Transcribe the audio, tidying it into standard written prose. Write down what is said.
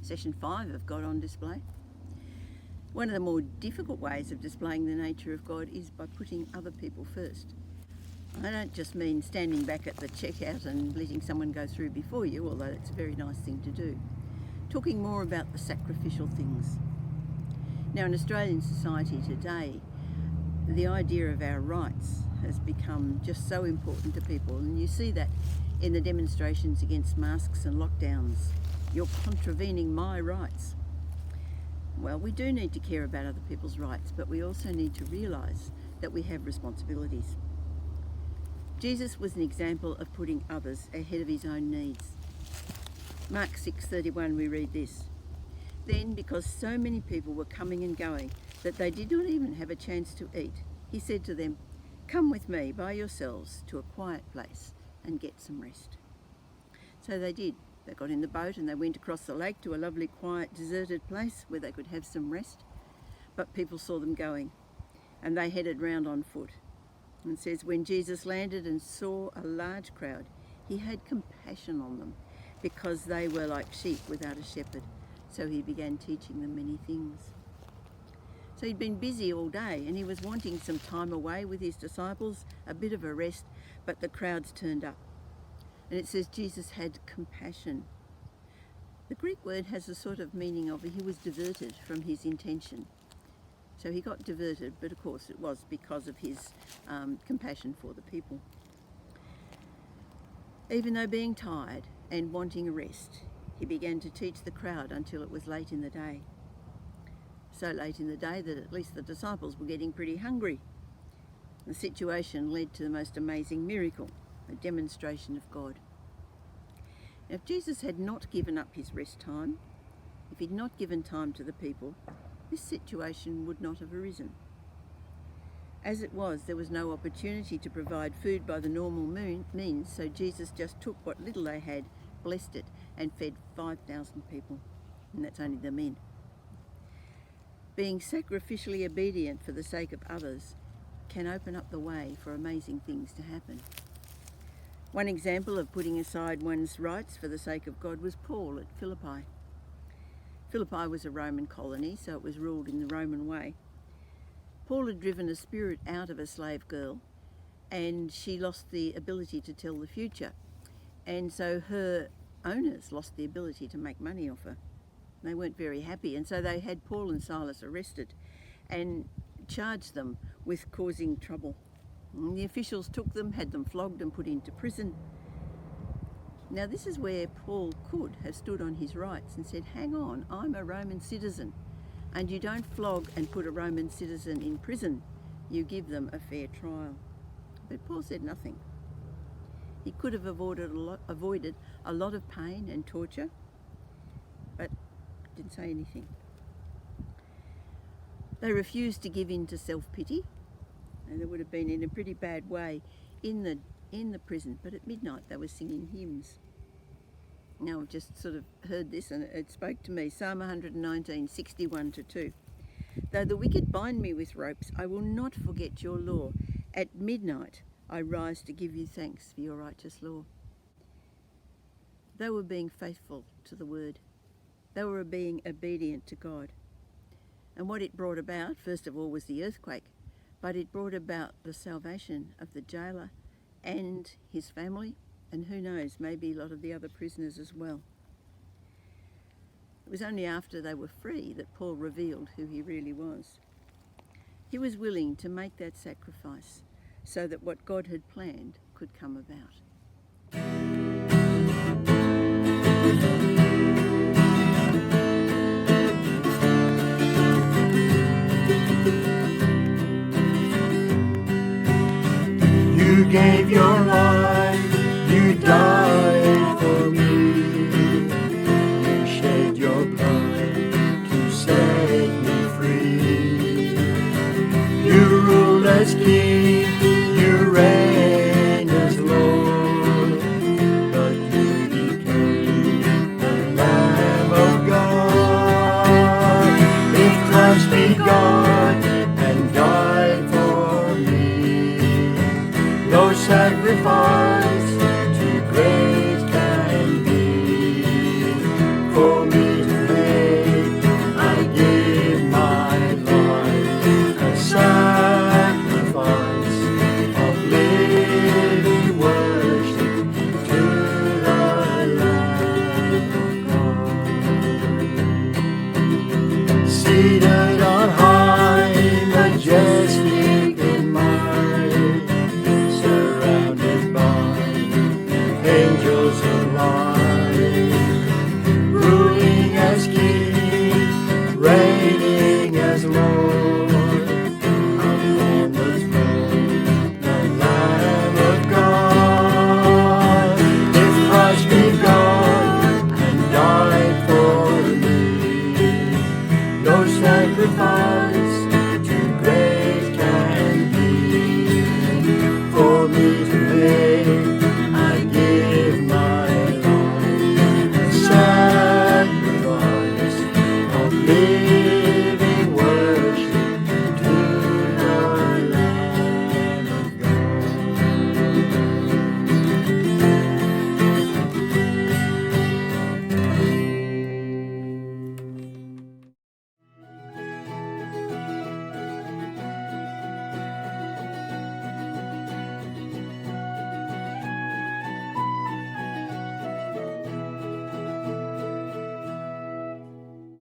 session 5 of God on Display. One of the more difficult ways of displaying the nature of God is by putting other people first. I don't just mean standing back at the checkout and letting someone go through before you, although it's a very nice thing to do. Talking more about the sacrificial things. Now, in Australian society today, the idea of our rights has become just so important to people, and you see that in the demonstrations against masks and lockdowns. You're contravening my rights. Well, we do need to care about other people's rights, but we also need to realise that we have responsibilities. Jesus was an example of putting others ahead of his own needs. Mark 6:31, we read this. Then, because so many people were coming and going that they did not even have a chance to eat, he said to them, "Come with me by yourselves to a quiet place and get some rest." So they did. They got in the boat and they went across the lake to a lovely, quiet, deserted place where they could have some rest. But people saw them going and they headed round on foot. And it says, when Jesus landed and saw a large crowd, he had compassion on them because they were like sheep without a shepherd. So he began teaching them many things. So he'd been busy all day and he was wanting some time away with his disciples, a bit of a rest, but the crowds turned up. And it says Jesus had compassion. The Greek word has a sort of meaning of he was diverted from his intention. So he got diverted, but of course it was because of his compassion for the people. Even though being tired and wanting a rest, he began to teach the crowd until it was late in the day. So late in the day that at least the disciples were getting pretty hungry. The situation led to the most amazing miracle, a demonstration of God. Now, if Jesus had not given up his rest time, if he'd not given time to the people, this situation would not have arisen. As it was, there was no opportunity to provide food by the normal means, so Jesus just took what little they had, blessed it, and fed 5,000 people. And that's only the men. Being sacrificially obedient for the sake of others can open up the way for amazing things to happen. One example of putting aside one's rights for the sake of God was Paul at Philippi. Philippi was a Roman colony, so it was ruled in the Roman way. Paul had driven a spirit out of a slave girl and she lost the ability to tell the future. And so her owners lost the ability to make money off her. They weren't very happy, and so they had Paul and Silas arrested and charged them with causing trouble. And the officials took them, had them flogged and put into prison. Now this is where Paul could have stood on his rights and said, hang on, I'm a Roman citizen. And you don't flog and put a Roman citizen in prison. You give them a fair trial. But Paul said nothing. He could have avoided a lot of pain and torture, but didn't say anything. They refused to give in to self-pity, and they would have been in a pretty bad way in the prison, but at midnight they were singing hymns. Now I've just sort of heard this and it spoke to me. Psalm 119, 61-2. Though the wicked bind me with ropes, I will not forget your law. At midnight I rise to give you thanks for your righteous law. They were being faithful to the word. They were being obedient to God. And what it brought about, first of all, was the earthquake, but it brought about the salvation of the jailer and his family, and who knows, maybe a lot of the other prisoners as well. It was only after they were free that Paul revealed who he really was. He was willing to make that sacrifice so that what God had planned could come about. You gave your life, you died for me. You shed your blood to set me free. You ruled as king, you reigned as Lord, but you became the Father